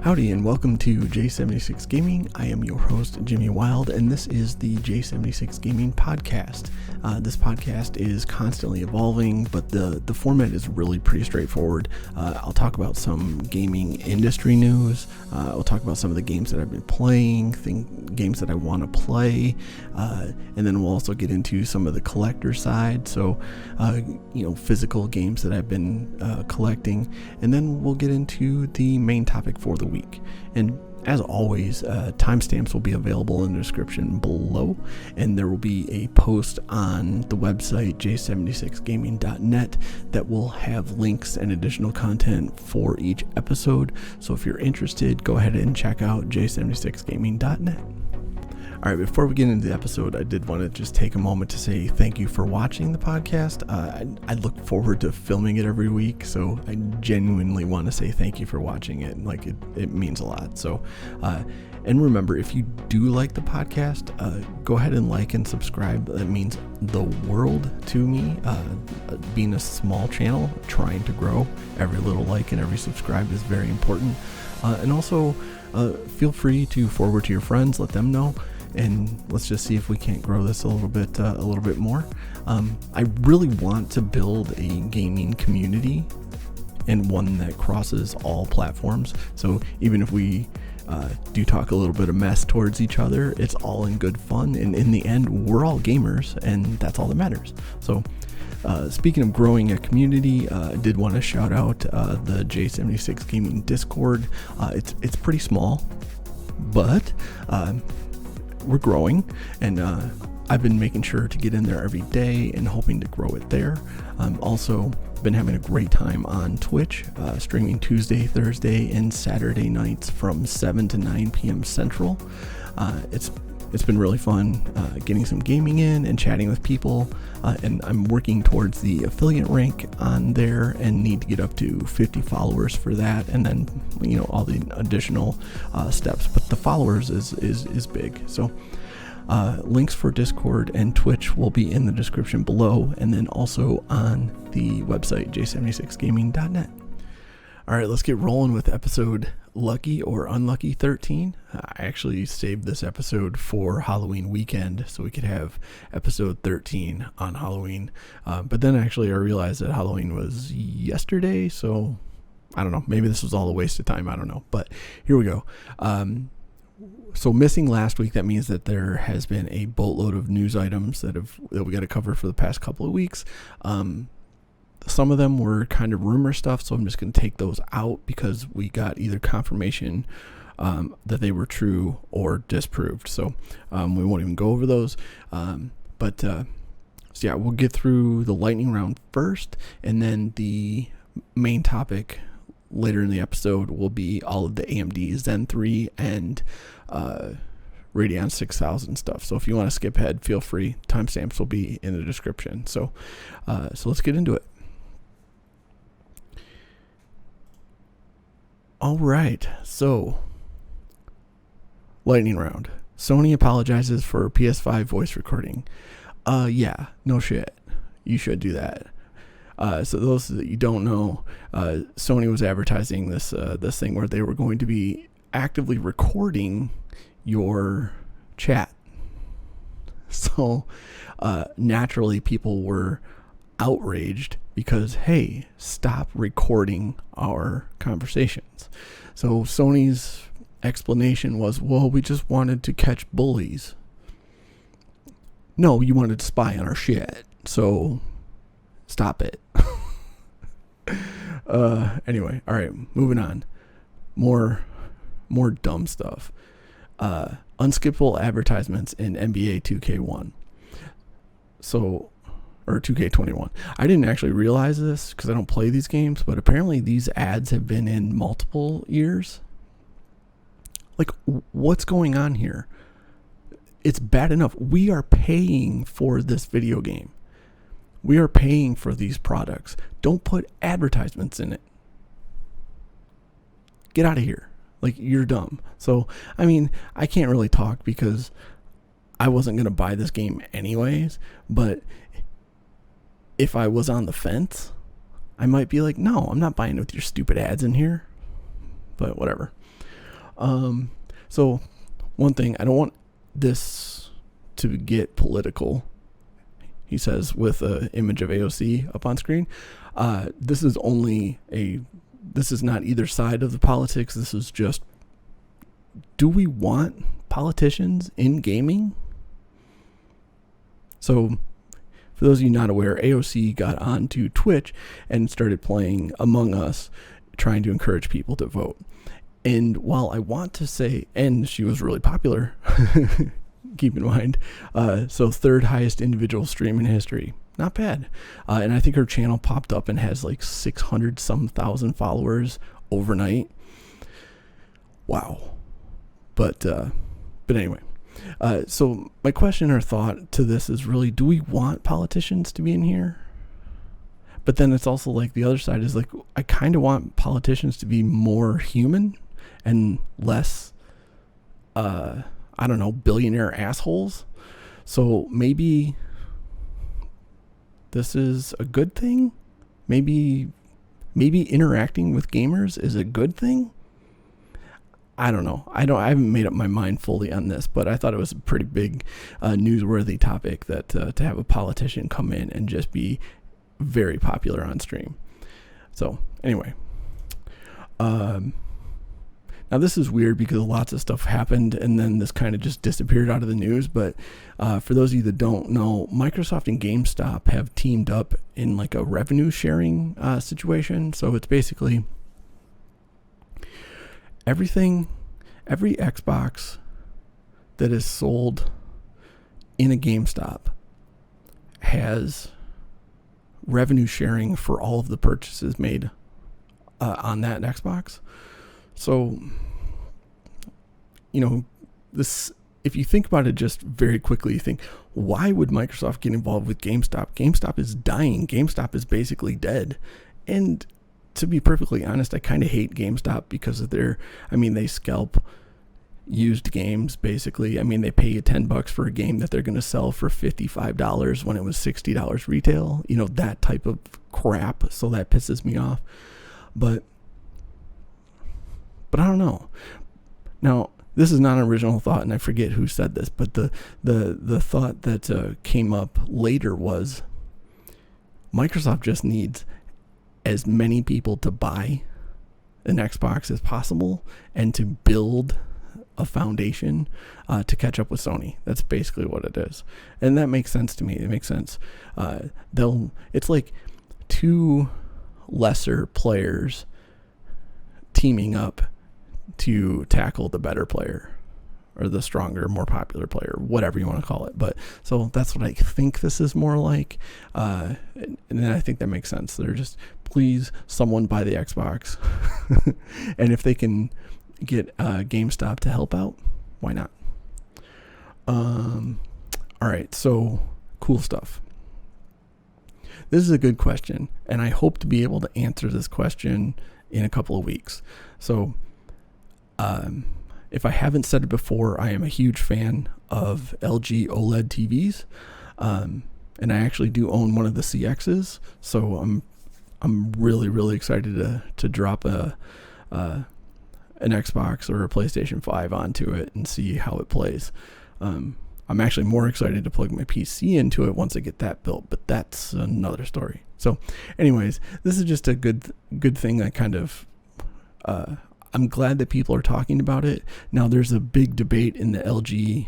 Howdy and welcome to J76 Gaming. I am your host, Jimmy Wild, and this is the J76 Gaming Podcast. This podcast is constantly evolving, but the format is really pretty straightforward. I'll talk about some gaming industry news. I'll talk about some of the games that I've been playing, games that I want to play, and then we'll also get into some of the collector side, so physical games that I've been collecting, and then we'll get into the main topic for the week. And as always, timestamps will be available in the description below, and there will be a post on the website j76gaming.net that will have links and additional content for each episode. So if you're interested, go ahead and check out j76gaming.net. All right, before we get into the episode, I did want to just take a moment to say thank you for watching the podcast. I look forward to filming it every week, so I genuinely want to say thank you for watching it. It means a lot. So, and remember, if you do like the podcast, go ahead and like and subscribe. That means the world to me. Being a small channel, trying to grow, every little like and every subscribe is very important. And also, feel free to forward to your friends, let them know. And let's just see if we can't grow this a little bit more. I really want to build a gaming community, and one that crosses all platforms. So even if we do talk a little bit of mess towards each other, it's all in good fun. And in the end, we're all gamers, and that's all that matters. So speaking of growing a community, I did want to shout out the J76 Gaming Discord. It's pretty small, but we're growing, and I've been making sure to get in there every day and hoping to grow it there. Also been having a great time on Twitch, streaming Tuesday, Thursday, and Saturday nights from 7 to 9 p.m. Central. It's been really fun getting some gaming in and chatting with people, and I'm working towards the affiliate rank on there and need to get up to 50 followers for that, and then all the additional steps. But the followers is big. So links for Discord and Twitch will be in the description below, and then also on the website j76gaming.net. All right, let's get rolling with episode Lucky or Unlucky 13. I actually saved this episode for Halloween weekend so we could have episode 13 on Halloween. But then actually I realized that Halloween was yesterday, so I don't know. Maybe this was all a waste of time. I don't know. But here we go. So missing last week, that means that there has been a boatload of news items that we got to cover for the past couple of weeks. Some of them were kind of rumor stuff, so I'm just going to take those out because we got either confirmation that they were true or disproved. So we won't even go over those. So yeah, we'll get through the lightning round first, and then the main topic later in the episode will be all of the AMD Zen 3 and Radeon 6000 stuff. So if you want to skip ahead, feel free. Timestamps will be in the description. So let's get into it. All right, so lightning round. Sony apologizes for PS5 voice recording. Yeah, no shit. You should do that. So those that you don't know, Sony was advertising this thing where they were going to be actively recording your chat. So naturally, people were outraged because, hey, stop recording our conversations. So Sony's explanation was, well, we just wanted to catch bullies. No, you wanted to spy on our shit. So stop it. Anyway, all right, moving on. More dumb stuff. Unskippable advertisements in NBA 2K1. Or 2K21. I didn't actually realize this because I don't play these games, but apparently these ads have been in multiple years. Like, what's going on here? It's bad enough. We are paying for this video game. We are paying for these products. Don't put advertisements in it. Get out of here. Like, you're dumb. So, I mean, I can't really talk because I wasn't going to buy this game anyways, but if I was on the fence, I might be like, no, I'm not buying with your stupid ads in here. but whatever. So one thing, I don't want this to get political, he says, with an image of AOC up on screen. This is not either side of the politics. This is just, do we want politicians in gaming? So for those of you not aware, AOC got onto Twitch and started playing Among Us, trying to encourage people to vote. And while I want to say, and she was really popular, keep in mind, so third highest individual stream in history. Not bad. And I think her channel popped up and has like 600 some thousand followers overnight. Wow. But anyway, so my question or thought to this is really, do we want politicians to be in here? But then it's also like the other side is like, I kind of want politicians to be more human and less, I don't know, billionaire assholes. So maybe this is a good thing. Maybe interacting with gamers is a good thing. I don't know. I haven't made up my mind fully on this, but I thought it was a pretty big newsworthy topic that to have a politician come in and just be very popular on stream. So anyway, now this is weird because lots of stuff happened and then this kind of just disappeared out of the news. But for those of you that don't know, Microsoft and Gamestop have teamed up in like a revenue sharing situation. So it's basically every Xbox that is sold in a GameStop has revenue sharing for all of the purchases made on that Xbox. So, you know, this, if you think about it just very quickly, you think, why would Microsoft get involved with GameStop? GameStop is dying. GameStop is basically dead. And to be perfectly honest, I kind of hate GameStop because of they scalp used games, basically. I mean, they pay you $10 for a game that they're going to sell for $55 when it was $60 retail, you know, that type of crap. So that pisses me off. But I don't know. Now, this is not an original thought, and I forget who said this, but the thought that came up later was Microsoft just needs as many people to buy an Xbox as possible and to build a foundation to catch up with Sony. That's basically what it is. And that makes sense to me. It makes sense. It's like two lesser players teaming up to tackle the better player or the stronger, more popular player, whatever you want to call it. But so that's what I think this is more like. And then I think that makes sense. They're just, please, someone buy the Xbox. And if they can get GameStop to help out, why not? All right, so cool stuff. This is a good question, and I hope to be able to answer this question in a couple of weeks. So if I haven't said it before, I am a huge fan of LG OLED TVs, and I actually do own one of the CXs. So I'm really, really excited to drop an Xbox or a PlayStation 5 onto it and see how it plays. I'm actually more excited to plug my PC into it once I get that built, but that's another story. So anyways, this is just a good thing. I kind of, I'm glad that people are talking about it. Now there's a big debate in the LG,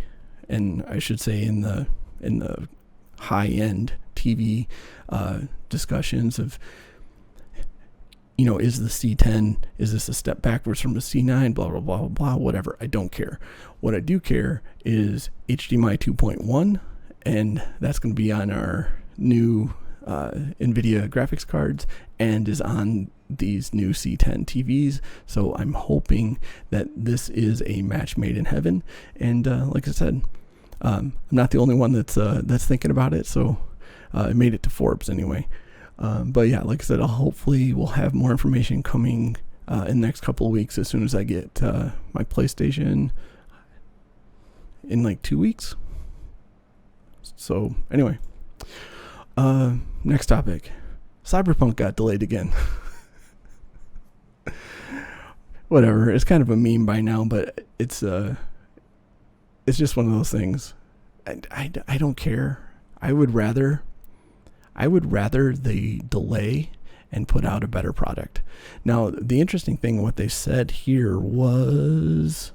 and I should say in the high end TV discussions of, you know, is the C10, is this a step backwards from the C9, blah, blah, blah, blah, whatever. I don't care. What I do care is HDMI 2.1, and that's going to be on our new Nvidia graphics cards and is on these new C10 TVs. So I'm hoping that this is a match made in heaven. And like I said, I'm not the only one that's thinking about it. So it made it to Forbes anyway. But yeah, like I said, hopefully we'll have more information coming in the next couple of weeks as soon as I get my PlayStation in like 2 weeks. So anyway, next topic. Cyberpunk got delayed again. whatever. It's kind of a meme by now, but it's just one of those things. I don't care. I would rather they delay and put out a better product. Now, the interesting thing, what they said here was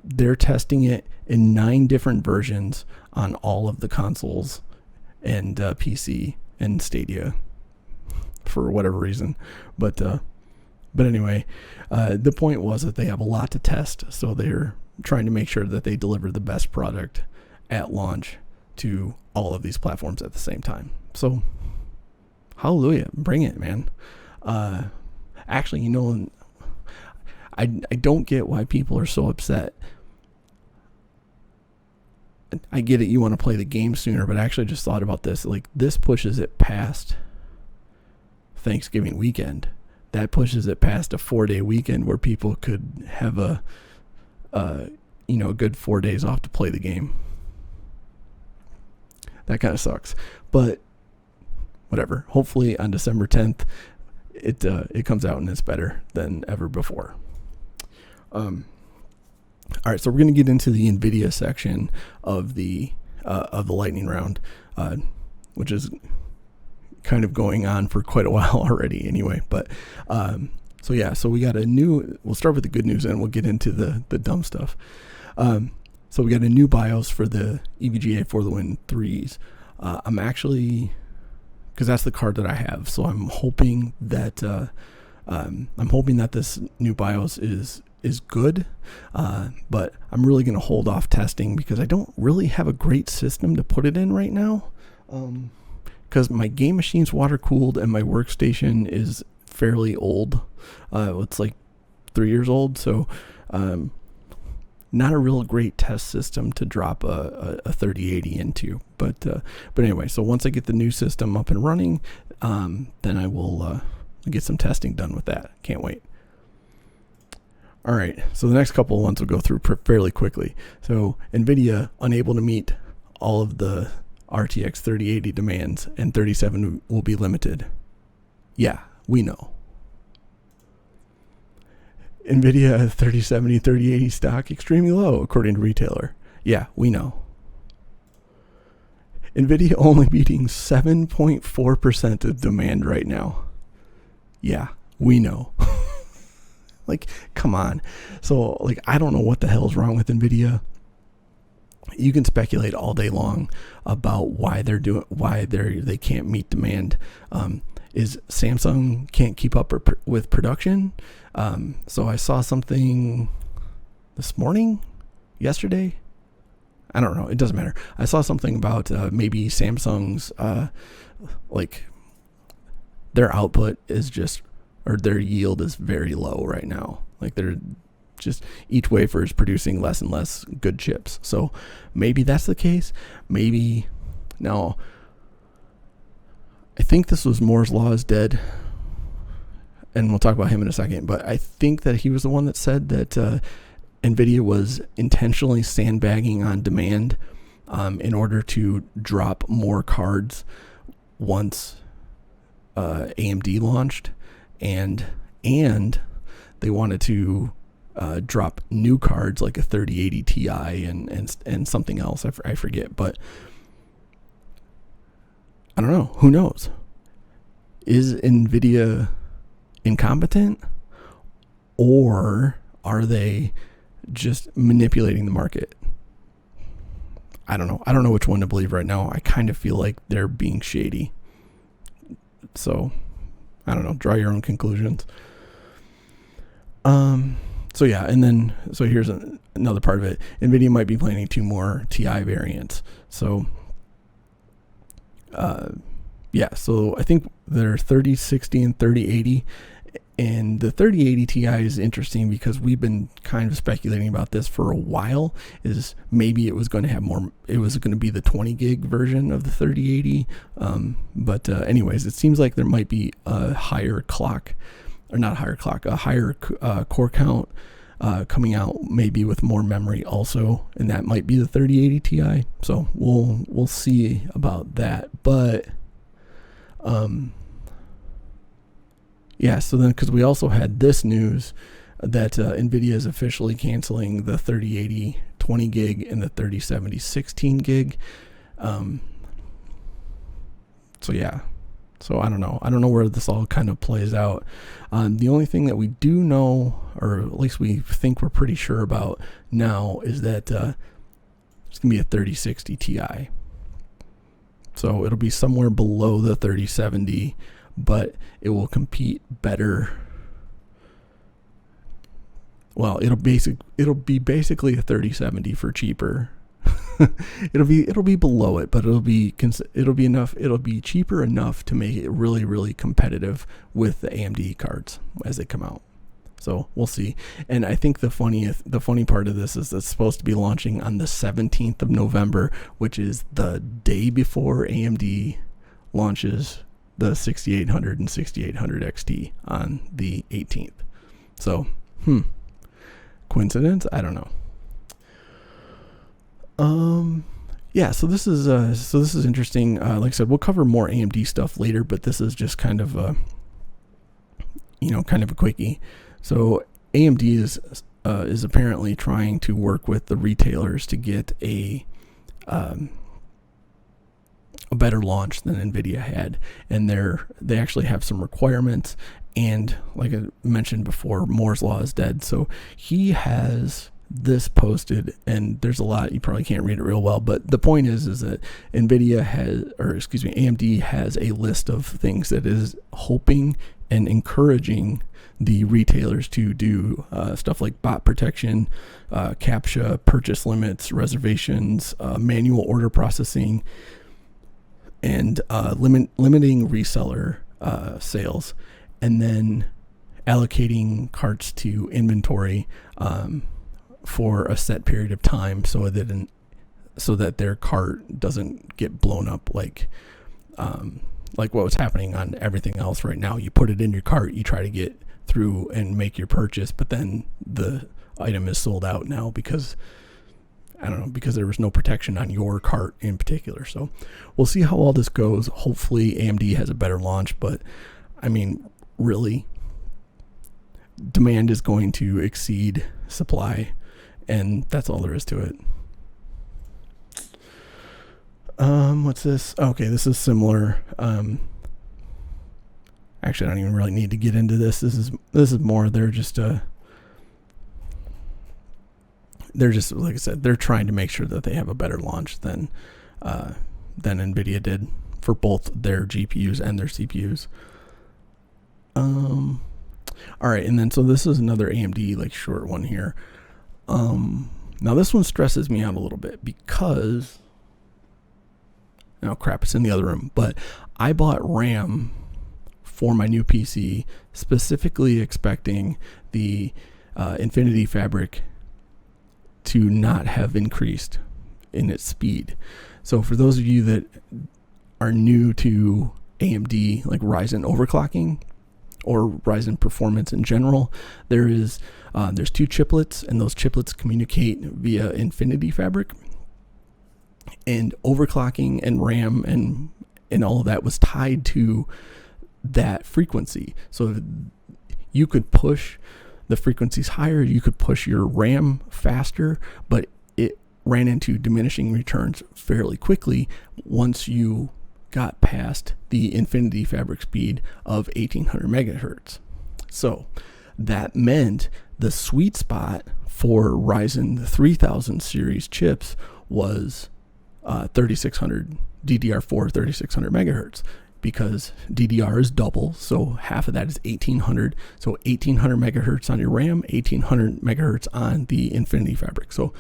they're testing it in 9 different versions on all of the consoles and PC and Stadia for whatever reason. But anyway, the point was that they have a lot to test, so they're trying to make sure that they deliver the best product at launch to all of these platforms at the same time. So, hallelujah, bring it, man. Actually, you know, I don't get why people are so upset. I get it, you want to play the game sooner, but I actually just thought about this. Like, this pushes it past Thanksgiving weekend. That pushes it past a 4-day weekend where people could have a good 4 days off to play the game. That kind of sucks, but whatever. Hopefully on December 10th, it comes out and it's better than ever before. All right, so we're going to get into the Nvidia section of the lightning round, which is kind of going on for quite a while already anyway. But so we got we'll start with the good news and we'll get into the dumb stuff. So we got a new BIOS for the EVGA for the Win 3s. I'm actually, because that's the card that I have, so I'm hoping that this new BIOS is good, but I'm really going to hold off testing because I don't really have a great system to put it in right now, because my game machine's water cooled and my workstation is fairly old. It's like 3 years old, so not a real great test system to drop a 3080 into. But anyway, so once I get the new system up and running, then I will get some testing done with that. Can't wait. All right, so the next couple of ones we'll go through fairly quickly. So Nvidia unable to meet all of the RTX 3080 demands, and 37 will be limited. Yeah, we know. Nvidia 3070, 3080 stock extremely low according to retailer. Yeah, we know. Nvidia only meeting 7.4% of demand right now. Yeah, we know. Like, come on. So, like, I don't know what the hell is wrong with Nvidia. You can speculate all day long about why they can't meet demand. Is Samsung can't keep up with production? So I saw something yesterday. I don't know. It doesn't matter. I saw something about maybe Samsung's their output is their yield is very low right now. Like, they're just, each wafer is producing less and less good chips. So maybe that's the case. Maybe no. I think this was Moore's Law is dead, and we'll talk about him in a second. But I think that he was the one that said that Nvidia was intentionally sandbagging on demand in order to drop more cards once AMD launched, and they wanted to drop new cards like a 3080 Ti and something else. I forget, but I don't know. Who knows? Is Nvidia incompetent, or are they just manipulating the market? I don't know. I don't know which one to believe right now. I kind of feel like they're being shady. So, I don't know. Draw your own conclusions. So here's another part of it. Nvidia might be planning 2 more Ti variants. So, so I think they're 3060 and 3080. And the 3080 Ti is interesting because we've been kind of speculating about this for a while. Is maybe it was going to have more. It was going to be the 20 gig version of the 3080. Anyways, it seems like there might be a higher core count coming out, maybe with more memory also, and that might be the 3080 Ti. So we'll see about that. But Yeah, so then because we also had this news that Nvidia is officially canceling the 3080 20 gig and the 3070 16 gig. So yeah, so I don't know where this all kind of plays out. The only thing that we do know, or at least we think we're pretty sure about now, is that it's gonna be a 3060 Ti. So it'll be somewhere below the 3070, but it will compete better. Well, it'll be basically a 3070 for cheaper. it'll be below it, but it'll be enough. It'll be cheaper enough to make it really, really competitive with the AMD cards as they come out. So we'll see. And I think the funny part of this is it's supposed to be launching on the 17th of November, which is the day before AMD launches the 6800 and 6800 XT on the 18th. So, coincidence? I don't know. Yeah, so this is interesting. Like I said, we'll cover more AMD stuff later, but this is just kind of a quickie. So AMD is apparently trying to work with the retailers to get a better launch than Nvidia had, and they actually have some requirements. And like I mentioned before, Moore's law is dead. So he has this posted, and there's a lot, you probably can't read it real well, but the point is that AMD has a list of things that is hoping and encouraging the retailers to do stuff like bot protection, CAPTCHA, purchase limits, reservations, manual order processing, and limiting reseller sales, and then allocating carts to inventory for a set period of time, so that their cart doesn't get blown up like what was happening on everything else right now. You put it in your cart, you try to get through and make your purchase, but then the item is sold out now because there was no protection on your cart in particular. So we'll see how all this goes. Hopefully AMD has a better launch, but I mean, really, demand is going to exceed supply, and that's all there is to it. What's this? Okay, this is similar. Actually, I don't even really need to get into this. This is more. They're just like I said, they're trying to make sure that they have a better launch than Nvidia did for both their GPUs and their CPUs. All right, and then so this is another AMD short one here. Now this one stresses me out a little bit because, it's in the other room, but I bought RAM for my new PC specifically expecting the Infinity Fabric to not have increased in its speed. So for those of you that are new to AMD, like Ryzen overclocking or Ryzen performance in general, there's two chiplets, and those chiplets communicate via Infinity Fabric. And overclocking and RAM and all of that was tied to that frequency. So you could push the frequencies higher, you could push your RAM faster, but it ran into diminishing returns fairly quickly once you got past the Infinity Fabric speed of 1800 megahertz. So that meant the sweet spot for Ryzen 3000 series chips was 3600 DDR4 3600 megahertz, because DDR is double, so half of that is 1800. So 1800 megahertz on your RAM, 1800 megahertz on the Infinity Fabric. So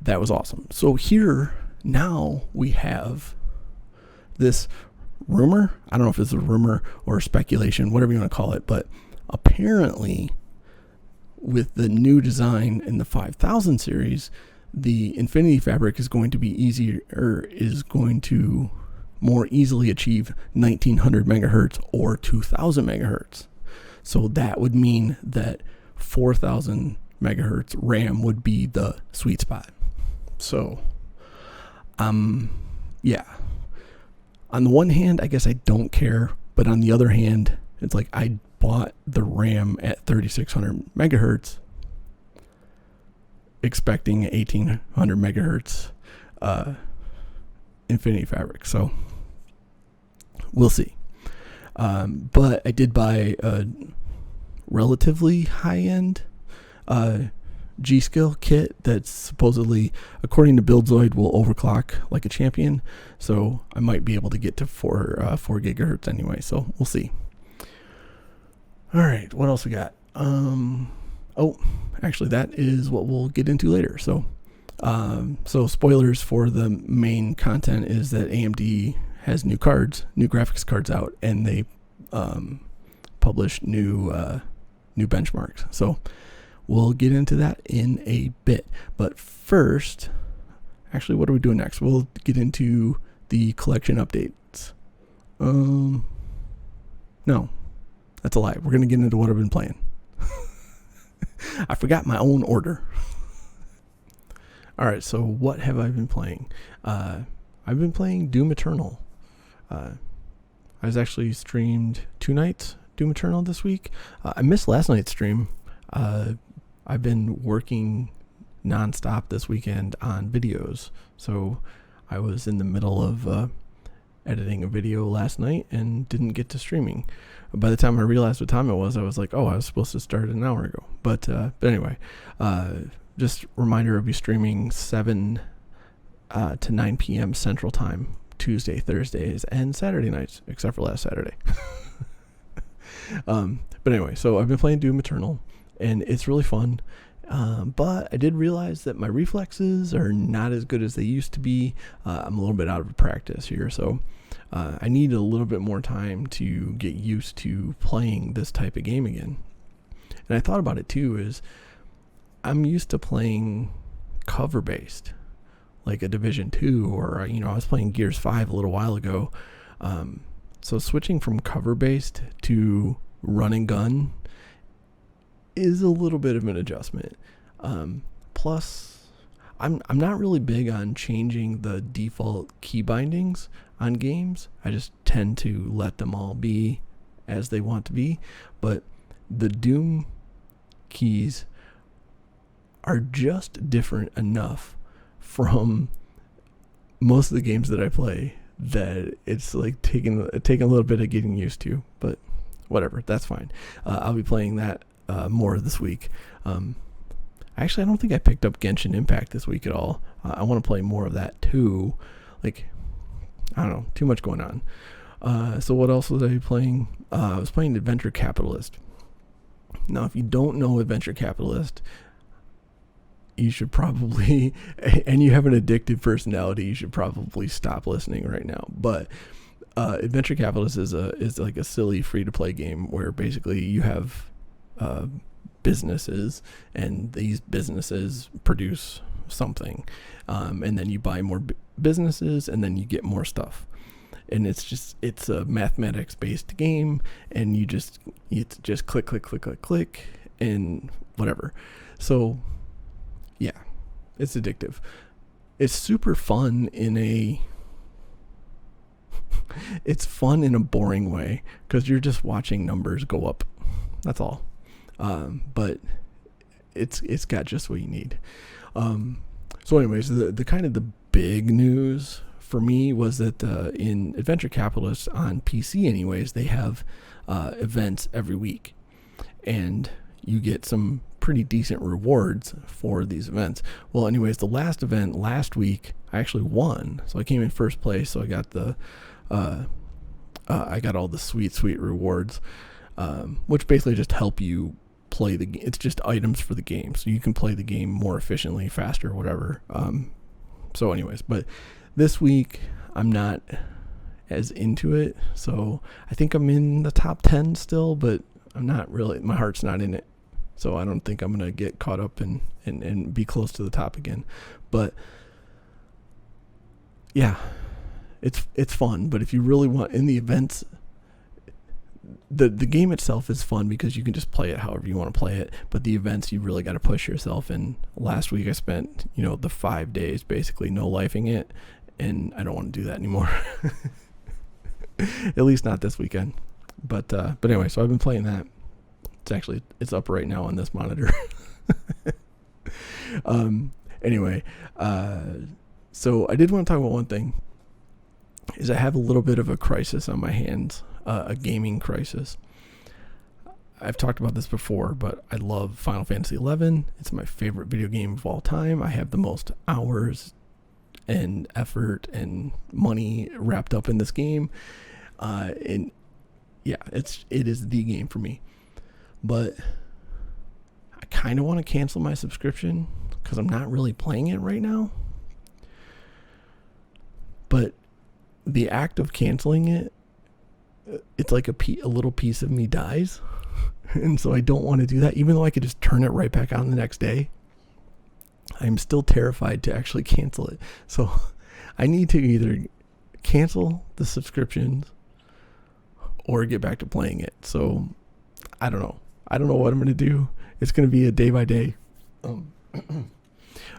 that was awesome. So here now we have this rumor. I don't know if it's a rumor or speculation, whatever you want to call it, but apparently with the new design in the 5000 series, the Infinity Fabric is going to more easily achieve 1900 megahertz or 2000 megahertz. So that would mean that 4000 megahertz RAM would be the sweet spot. So, yeah. On the one hand, I guess I don't care, but on the other hand, it's like I bought the RAM at 3600 megahertz, expecting 1800 megahertz Infinity Fabric. So we'll see. But I did buy a relatively high-end G-Skill kit that's supposedly, according to BuildZoid, will overclock like a champion. So I might be able to get to 4 gigahertz anyway. So we'll see. All right, what else we got? Oh, actually, that is what we'll get into later. So spoilers for the main content is that AMD has new graphics cards out, and they published new benchmarks. So we'll get into that in a bit. But first, actually, what are we doing next? We'll get into the collection updates. No, that's a lie. We're going to get into what I've been playing. I forgot my own order. All right, so what have I been playing? I've been playing Doom Eternal. I was actually streamed 2 nights Doom Eternal this week. I missed last night's stream. I've been working nonstop this weekend on videos, so I was in the middle of editing a video last night and didn't get to streaming. By the time I realized what time it was, I was like, oh, I was supposed to start an hour ago. But anyway, just reminder, I'll be streaming 7 to 9 p.m. Central Time, Tuesday, Thursdays, and Saturday nights, except for last Saturday. But anyway, so I've been playing Doom Eternal, and it's really fun. But I did realize that my reflexes are not as good as they used to be. I'm a little bit out of practice here, so I need a little bit more time to get used to playing this type of game again. And I thought about it too, is I'm used to playing cover-based, like a Division 2, or, I was playing Gears 5 a little while ago. So switching from cover-based to run and gun is a little bit of an adjustment. Plus, I'm not really big on changing the default key bindings on games. I just tend to let them all be as they want to be. But the Doom keys are just different enough from most of the games that I play that it's like taking a little bit of getting used to. But whatever, that's fine. I'll be playing that more this week. Actually, I don't think I picked up Genshin Impact this week at all. I want to play more of that too. Like, I don't know, too much going on. So what else was I playing? I was playing Adventure Capitalist. Now, if you don't know Adventure Capitalist, you should probably, and you have an addictive personality, you should probably stop listening right now. But Adventure Capitalist is like a silly free-to-play game where basically you have businesses, and these businesses produce something, and then you buy more businesses, and then you get more stuff. And it's a mathematics based game, and it's just click, and whatever. So yeah, it's addictive. It's super fun it's fun in a boring way, because you're just watching numbers go up. That's all. But it's got just what you need. So anyways, the kind of the big news for me was that in Adventure Capitalist on PC anyways, they have events every week, and you get some pretty decent rewards for these events. Well, anyways, the last event last week, I actually won. So I came in first place, so I got I got all the sweet rewards, which basically just help you play the game. It's just items for the game, so you can play the game more efficiently, faster, whatever. So anyways, but this week I'm not as into it, so I think I'm in the top 10 still, but I'm not really, my heart's not in it, so I don't think I'm gonna get caught up and be close to the top again. But yeah, it's fun. But if you really want, in the events, the game itself is fun because you can just play it however you want to play it. But the events, you really got to push yourself. And last week I spent, the 5 days basically no lifing it, and I don't want to do that anymore. At least not this weekend. But anyway, so I've been playing that. It's up right now on this monitor. Anyway, so I did want to talk about one thing. Is I have a little bit of a crisis on my hands, a gaming crisis. I've talked about this before, but I love Final Fantasy XI. It's my favorite video game of all time. I have the most hours and effort and money wrapped up in this game. And yeah, it is the game for me. But I kind of want to cancel my subscription because I'm not really playing it right now. But the act of canceling it, it's like a little piece of me dies. And so I don't want to do that, even though I could just turn it right back on the next day. I'm still terrified to actually cancel it. So I need to either cancel the subscriptions or get back to playing it. So I don't know. I don't know what I'm going to do. It's going to be a day by day.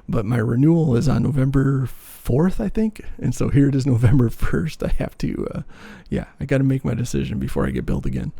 But my renewal is on November 4th, I think. And so here it is, November 1st. I have to, I got to make my decision before I get billed again.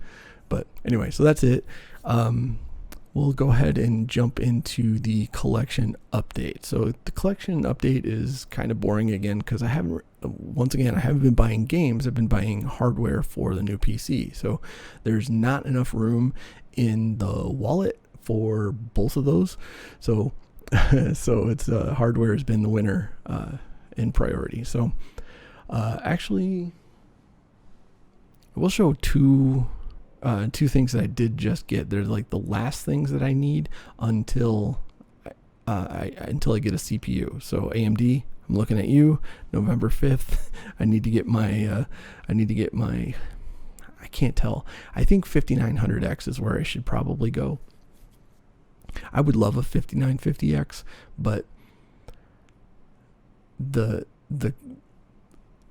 But anyway, so that's it. We'll go ahead and jump into the collection update. So the collection update is kind of boring again because I haven't been buying games. I've been buying hardware for the new PC. So there's not enough room in the wallet for both of those. So it's hardware has been the winner in priority. So actually, we'll show two things that I did just get. They're like the last things that I need until I get a CPU. So AMD, I'm looking at you. November 5th, I need to get my. I can't tell. I think 5900X is where I should probably go. I would love a 5950X, but the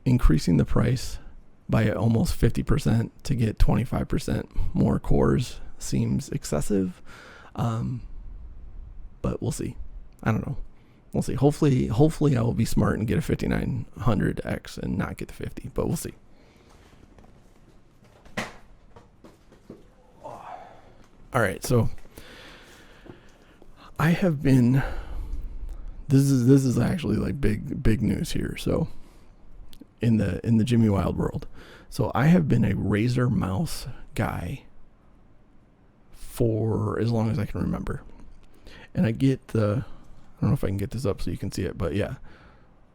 increasing the price by almost 50% to get 25% more cores seems excessive. But we'll see. I don't know. We'll see. Hopefully I will be smart and get a 5900X and not get the 50, but we'll see. All right, so I have been. This is actually like big news here. So in the Jimmy Wild world, so I have been a Razer mouse guy for as long as I can remember, and I get I don't know if I can get this up so you can see it, but yeah.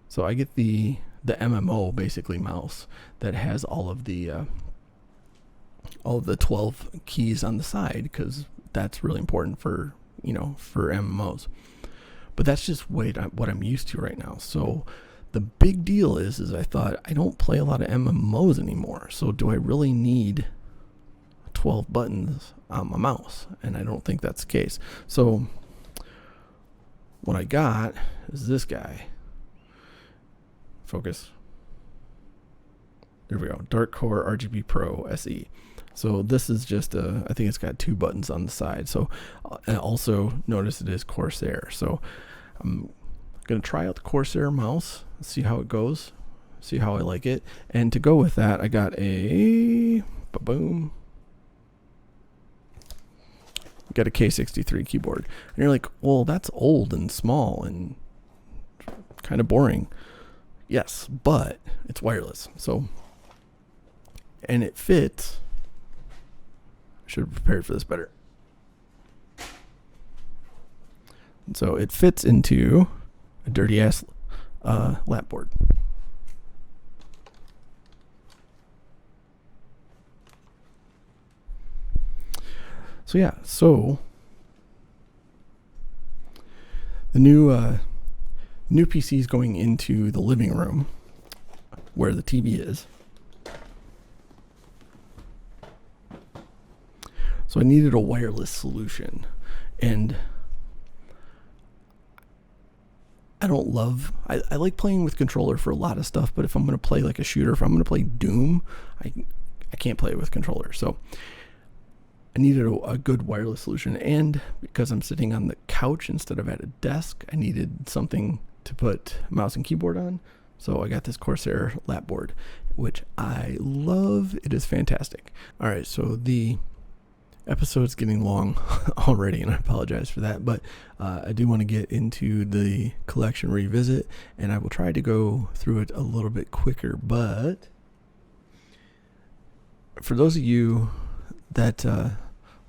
So I get the MMO basically mouse that has all of the 12 keys on the side because that's really important for MMOs. But that's just what I'm used to right now. So the big deal is I thought I don't play a lot of MMOs anymore. So do I really need 12 buttons on my mouse? And I don't think that's the case. So what I got is this guy. Focus. There we go. Dark Core RGB Pro SE. So this is just I think it's got 2 buttons on the side. So and also notice it is Corsair. So I'm going to try out the Corsair mouse, see how it goes, see how I like it. And to go with that, I got a boom. Got a K63 keyboard. And you're like, well, that's old and small and kind of boring. Yes, but it's wireless. So, and it fits. I should have prepared for this better. And so it fits into a dirty ass lap board. So yeah, so the new PC is going into the living room where the TV is. So I needed a wireless solution, and I like playing with controller for a lot of stuff, but if I'm going to play like a shooter, if I'm going to play Doom, I can't play it with controller. So I needed a good wireless solution, and because I'm sitting on the couch instead of at a desk, I needed something to put mouse and keyboard on. So I got this Corsair lap board, which I love. It is fantastic. All right, so the episode's getting long already, and I apologize for that, but I do want to get into the collection revisit, and I will try to go through it a little bit quicker. But for those of you that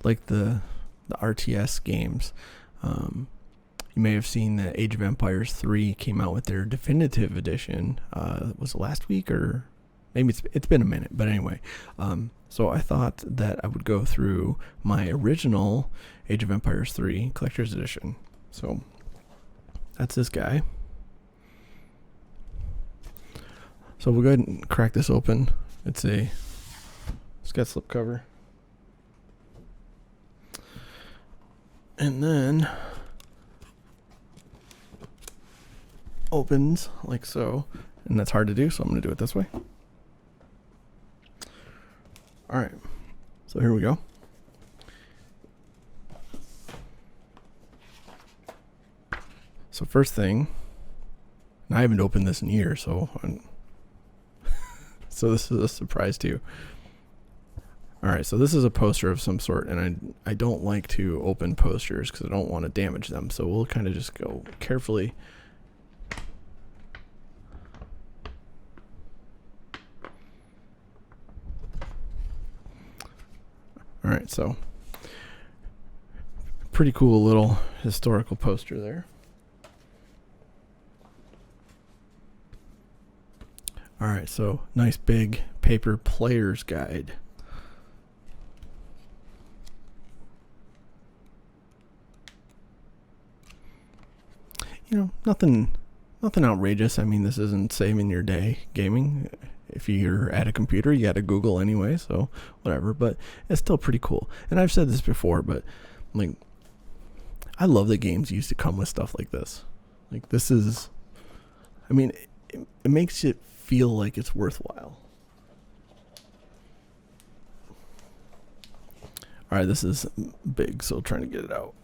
like the RTS games, you may have seen that Age of Empires 3 came out with their definitive edition. Was it last week, or maybe it's been a minute, but anyway. So I thought that I would go through my original Age of Empires 3 Collector's Edition. So that's this guy. So we'll go ahead and crack this open. It's got slipcover. And then opens like so. And that's hard to do, so I'm going to do it this way. Alright, so here we go. So first thing, and I haven't opened this in years, so so this is a surprise too. Alright, so this is a poster of some sort, and I don't like to open posters because I don't want to damage them, so we'll kind of just go carefully. Alright, so pretty cool little historical poster there. Alright, so nice big paper player's guide. You know, nothing outrageous. I mean, this isn't saving your day gaming. If you're at a computer, you got to Google anyway, so whatever. But it's still pretty cool. And I've said this before, but like, I love that games used to come with stuff like this. Like, this is, I mean, it makes it feel like it's worthwhile. All right, this is big, so trying to get it out.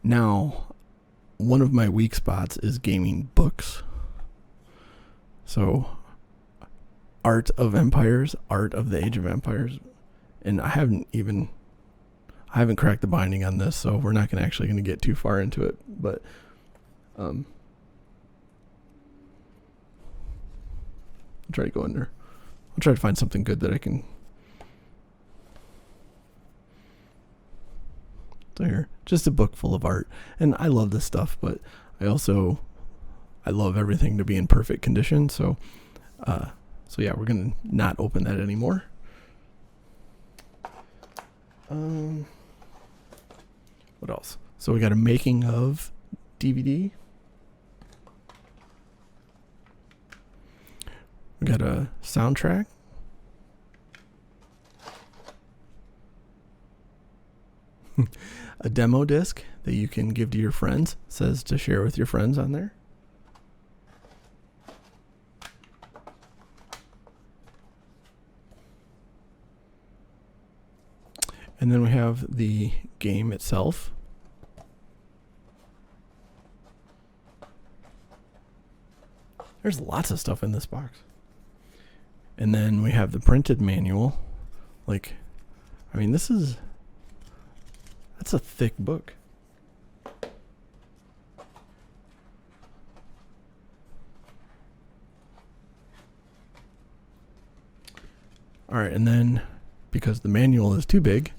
Now, one of my weak spots is gaming books. So, Art of Empires, Art of the Age of Empires, and I haven't cracked the binding on this, so we're not going to get too far into it. But, I'll try to go in there. I'll try to find something good that I can. So here, just a book full of art, and I love this stuff, but I love everything to be in perfect condition. So yeah, we're gonna not open that anymore. What else? So we got a making of DVD. We got a soundtrack. A demo disc that you can give to your friends. It says to share with your friends on there. And then we have the game itself. There's lots of stuff in this box. And then we have the printed manual. Like, I mean, that's a thick book. All right, and then because the manual is too big,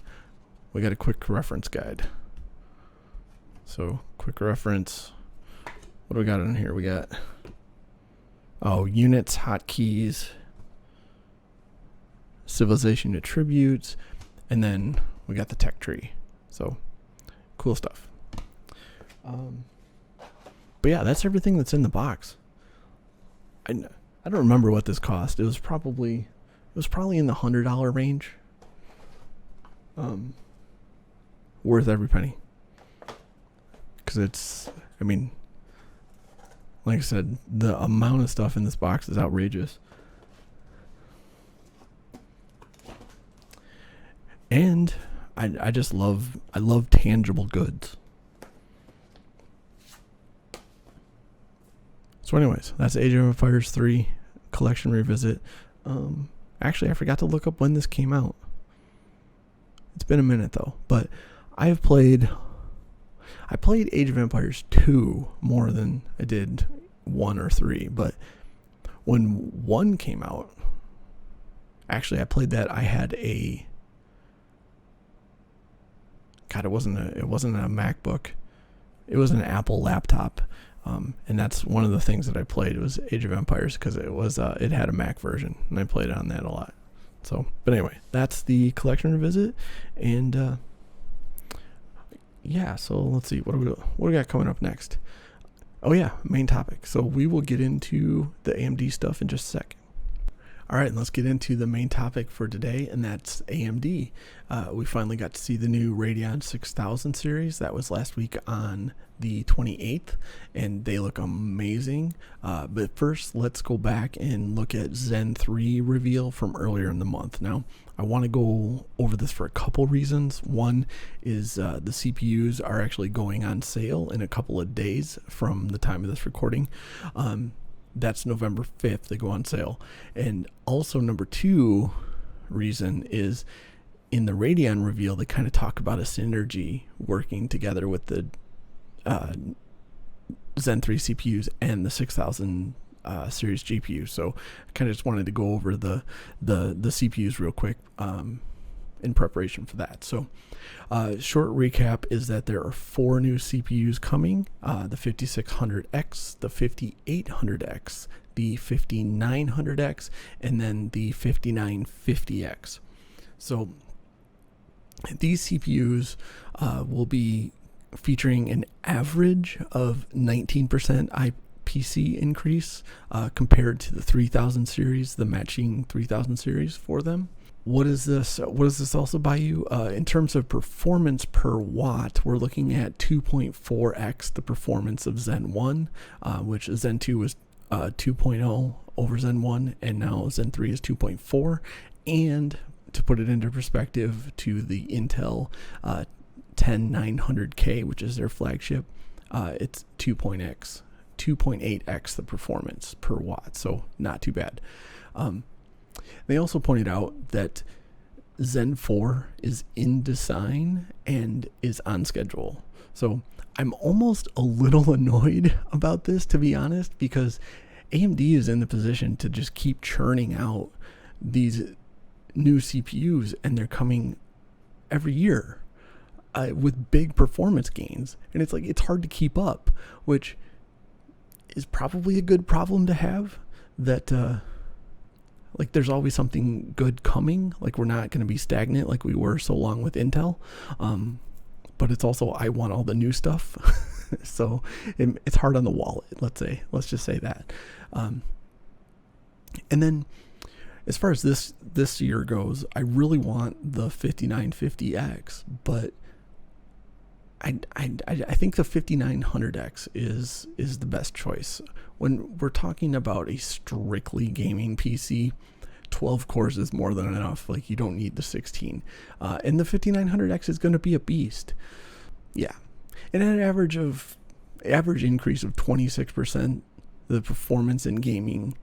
we got a quick reference guide. So, quick reference. What do we got in here? We got units, hotkeys, civilization attributes, and then we got the tech tree. So, cool stuff. But yeah, that's everything that's in the box. I don't remember what this cost. It was probably in the $100 range. Worth every penny. Because it's, I mean, like I said, the amount of stuff in this box is outrageous. And I love tangible goods. So anyways, that's Age of Empires 3 collection revisit. Actually, I forgot to look up when this came out. It's been a minute though, but I played Age of Empires 2 more than I did 1 or 3, but when 1 came out, actually I played that. I had it wasn't a MacBook. It was an Apple laptop. And that's one of the things that I played. It was Age of Empires because it had a Mac version, and I played on that a lot. So, but anyway, that's the collection revisit, and yeah. So let's see what do we got coming up next. Oh yeah, main topic. So we will get into the AMD stuff in just a second. All right, let's get into the main topic for today, and that's AMD. We finally got to see the new Radeon 6000 series. That was last week on the 28th, and they look amazing. But first, let's go back and look at Zen 3 reveal from earlier in the month. Now, I want to go over this for a couple reasons. One is the CPUs are actually going on sale in a couple of days from the time of this recording. That's November 5th, they go on sale. And also number 2 reason is in the Radeon reveal, they kind of talk about a synergy working together with the Zen 3 CPUs and the 6000 series GPU. So I kind of just wanted to go over the CPUs real quick in preparation for that. So short recap is that there are 4 new CPUs coming, the 5600X, the 5800X, the 5900X, and then the 5950X. So these CPUs will be featuring an average of 19% IPC increase compared to the 3000 series, the matching 3000 series for them. What does this also buy you? In terms of performance per watt, we're looking at 2.4x the performance of Zen 1, which Zen 2 was 2.0 over Zen 1, and now Zen 3 is 2.4. And to put it into perspective to the Intel 10900K, which is their flagship, it's 2.8x the performance per watt, so not too bad. They also pointed out that Zen 4 is in design and is on schedule. So I'm almost a little annoyed about this, to be honest, because AMD is in the position to just keep churning out these new CPUs, and they're coming every year with big performance gains. And it's like, it's hard to keep up, which is probably a good problem to have, that like there's always something good coming. Like we're not going to be stagnant like we were so long with Intel. But it's also, I want all the new stuff. So it's hard on the wallet, let's just say that. And then as far as this year goes, I really want the 5950X, but I think the 5900X is the best choice. When we're talking about a strictly gaming PC, 12 cores is more than enough. Like, you don't need the 16. And the 5900X is going to be a beast. Yeah. And at an average increase of 26%, the performance in gaming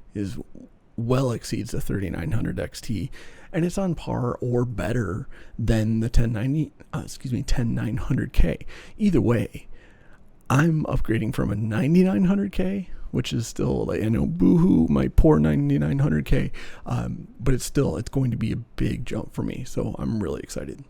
well exceeds the 3900 XT, and it's on par or better than the 10900K. Either way, I'm upgrading from a 9900K, which is still, like, I know, boohoo, my poor 9900K, but it's going to be a big jump for me, so I'm really excited.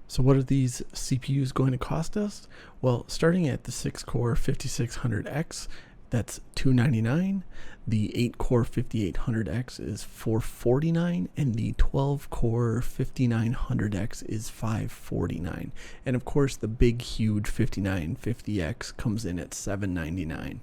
So what are these CPUs going to cost us? Well, starting at the 6-core 5600X, that's $299. The 8-core 5800X is $449, and the 12-core 5900X is $549. And of course, the big, huge 5950X comes in at $799.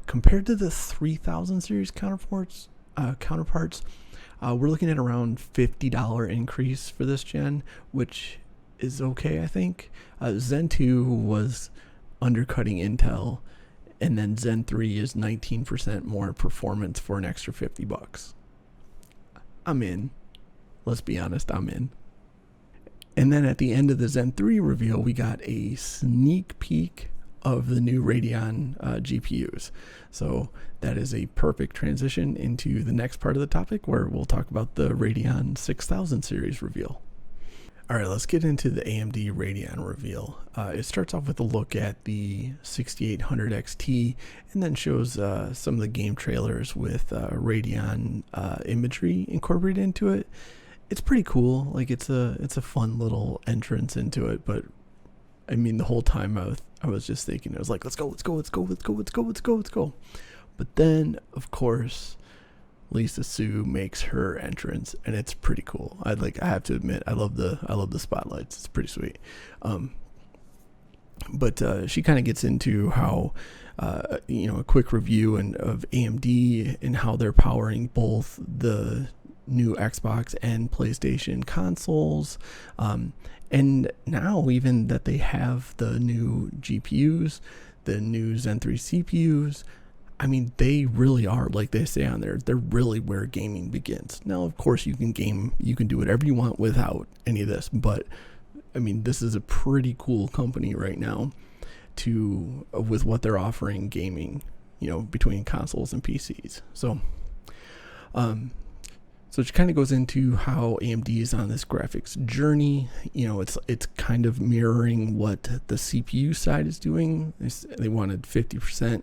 Compared to the 3000 series counterparts, we're looking at around $50 increase for this gen, which is okay, I think. Zen 2 was undercutting Intel, and then Zen 3 is 19% more performance for an extra $50. I'm in. Let's be honest, I'm in. And then at the end of the Zen 3 reveal, we got a sneak peek of the new Radeon GPUs. So that is a perfect transition into the next part of the topic, where we'll talk about the Radeon 6000 series reveal. All right, let's get into the AMD Radeon reveal. It starts off with a look at the 6800 XT, and then shows some of the game trailers with Radeon imagery incorporated into it. It's pretty cool. Like, it's a fun little entrance into it. But I mean, the whole time I was just thinking, I was like, let's go. But then, of course, Lisa Su makes her entrance, and it's pretty cool. I have to admit, I love the spotlights. It's pretty sweet. But she kind of gets into how a quick review of AMD and how they're powering both the new Xbox and PlayStation consoles, and now even that they have the new GPUs, the new Zen 3 CPUs. I mean, they really are, like they say on there, they're really where gaming begins. Now, of course, you can do whatever you want without any of this, but I mean, this is a pretty cool company right now with what they're offering gaming, between consoles and PCs. So it kind of goes into how AMD is on this graphics journey. It's kind of mirroring what the CPU side is doing. They wanted 50%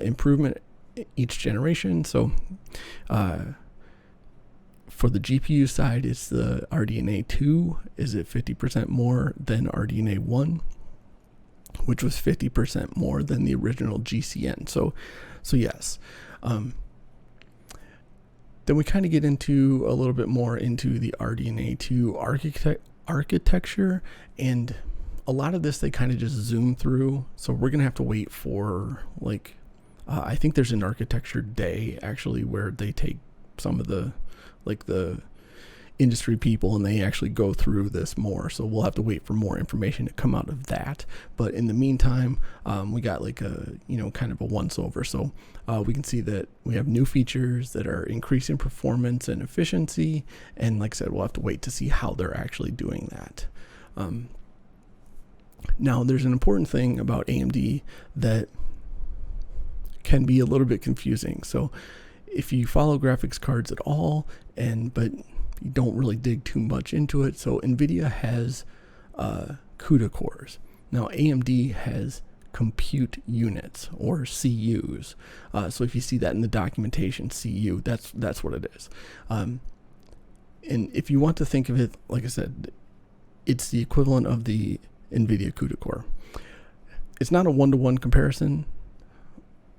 improvement each generation. So for the GPU side, it's the RDNA 2 is at 50% more than RDNA 1, which was 50% more than the original GCN. So yes. Then we kind of get into a little bit more into the RDNA 2 architecture, and a lot of this they kind of just zoom through. So we're going to have to wait for, I think there's an architecture day actually where they take some of the industry people and they actually go through this more. So we'll have to wait for more information to come out of that. But in the meantime, we got kind of a once over. So we can see that we have new features that are increasing performance and efficiency. And like I said, we'll have to wait to see how they're actually doing that. Now, there's an important thing about AMD that can be a little bit confusing. So if you follow graphics cards at all, but you don't really dig too much into it, so Nvidia has CUDA cores. Now AMD has compute units, or CUs. So if you see that in the documentation, CU, that's what it is. And if you want to think of it, like I said, it's the equivalent of the Nvidia CUDA core. It's not a one-to-one comparison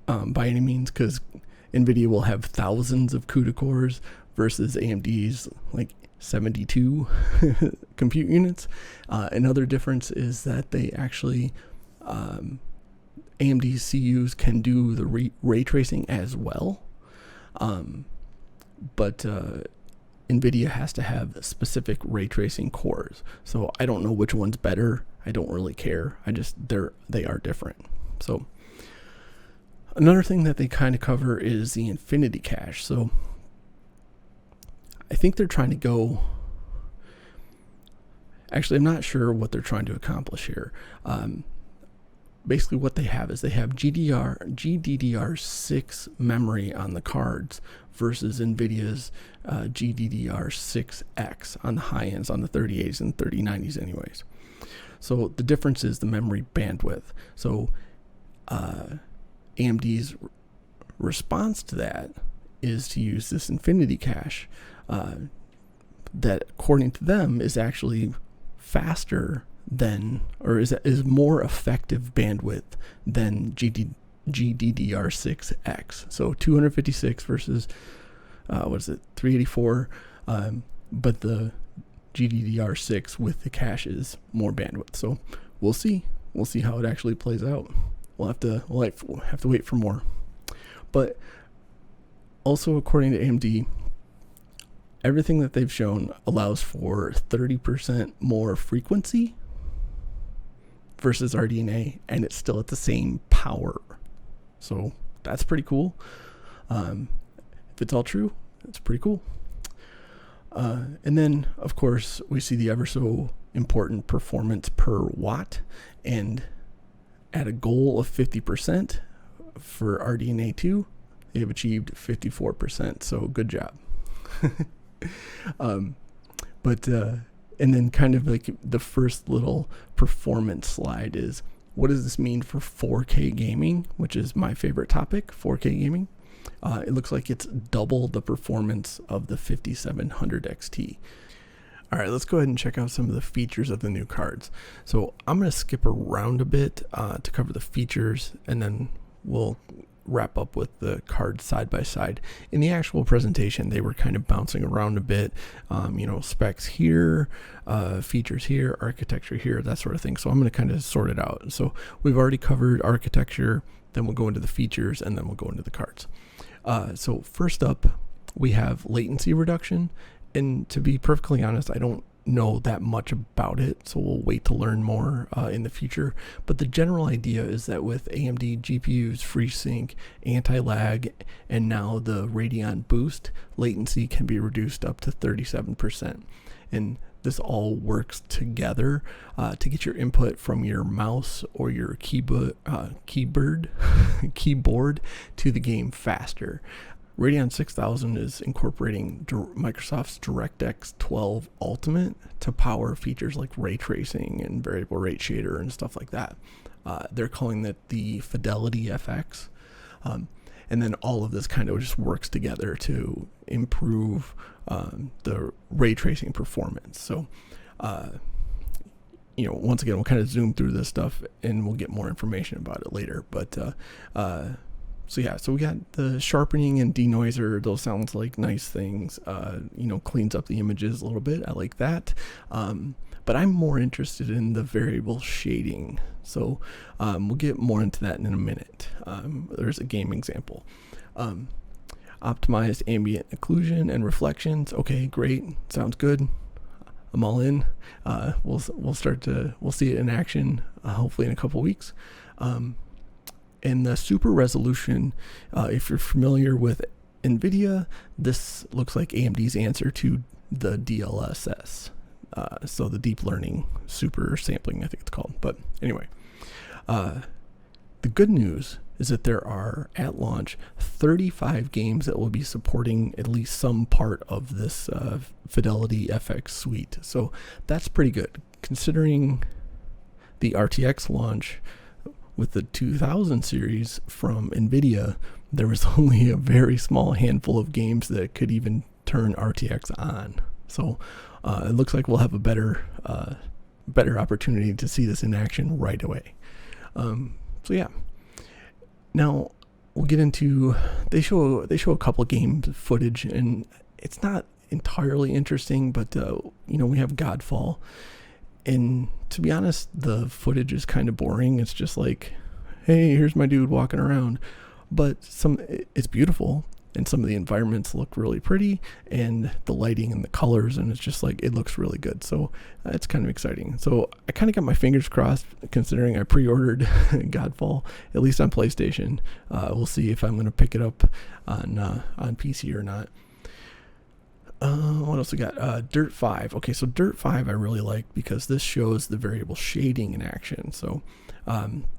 by any means, because Nvidia will have thousands of CUDA cores versus AMD's 72 compute units. Another difference is that they actually AMD CUs can do the ray tracing as well, but Nvidia has to have specific ray tracing cores. So I don't know which one's better. I don't really care. They are different. So another thing that they kind of cover is the Infinity Cache. So I think they're trying to go. Actually, I'm not sure what they're trying to accomplish here. Basically, what they have is they have GDDR6 memory on the cards versus NVIDIA's GDDR6X on the high ends, on the 3080s and 3090s anyways. So the difference is the memory bandwidth. So AMD's response to that is to use this Infinity Cache that, according to them, is actually faster than, or is more effective bandwidth than GDDR6X. So 256 versus 384, but the GDDR6 with the cache is more bandwidth. So we'll see how it actually plays out. We'll have to wait for more. But also, according to AMD, everything that they've shown allows for 30% more frequency versus RDNA, and it's still at the same power. So that's pretty cool. If it's all true, it's pretty cool. And then, of course, we see the ever so important performance per watt, and At a goal of 50% for RDNA 2, they have achieved 54%. So good job. And then kind of like the first little performance slide is, what does this mean for 4K gaming, which is my favorite topic, 4K gaming? It looks like it's double the performance of the 5700 XT. All right, let's go ahead and check out some of the features of the new cards. So I'm going to skip around a bit to cover the features, and then we'll wrap up with the cards side by side. In the actual presentation, they were kind of bouncing around a bit, specs here, features here, architecture here, that sort of thing. So I'm going to kind of sort it out. So we've already covered architecture, then we'll go into the features, and then we'll go into the cards. So first up, we have latency reduction. And to be perfectly honest, I don't know that much about it, so we'll wait to learn more in the future. But the general idea is that with AMD GPUs, FreeSync, anti-lag, and now the Radeon Boost, latency can be reduced up to 37%. And this all works together to get your input from your mouse or your keyboard to the game faster. Radeon 6000 is incorporating Microsoft's DirectX 12 Ultimate to power features like ray tracing and variable rate shader and stuff like that. They're calling that the Fidelity FX. And then all of this kind of just works together to improve the ray tracing performance. So, once again, we'll kind of zoom through this stuff and we'll get more information about it later. But so we got the sharpening and denoiser. Those sounds like nice things. Cleans up the images a little bit. I like that. But I'm more interested in the variable shading. So we'll get more into that in a minute. There's a game example. Optimized ambient occlusion and reflections. Okay, great. Sounds good. I'm all in. We'll see it in action hopefully in a couple weeks. And the super resolution, if you're familiar with Nvidia, this looks like AMD's answer to the DLSS. So the deep learning super sampling, I think it's called. But anyway, the good news is that there are, at launch, 35 games that will be supporting at least some part of this Fidelity FX suite. So that's pretty good, considering the RTX launch with the 2000 series from Nvidia. There was only a very small handful of games that could even turn RTX on. So it looks like we'll have a better opportunity to see this in action right away. So yeah. Now we'll get into, they show a couple of game footage, and it's not entirely interesting, but we have Godfall. And to be honest, the footage is kind of boring. It's just like, hey, here's my dude walking around. But it's beautiful, and some of the environments look really pretty, and the lighting and the colors, and it's just like, it looks really good. So it's kind of exciting. So I kind of got my fingers crossed, considering I pre-ordered Godfall, at least on PlayStation. We'll see if I'm going to pick it up on PC or not. What else we got? Dirt 5. Okay, so Dirt 5 I really like because this shows the variable shading in action. So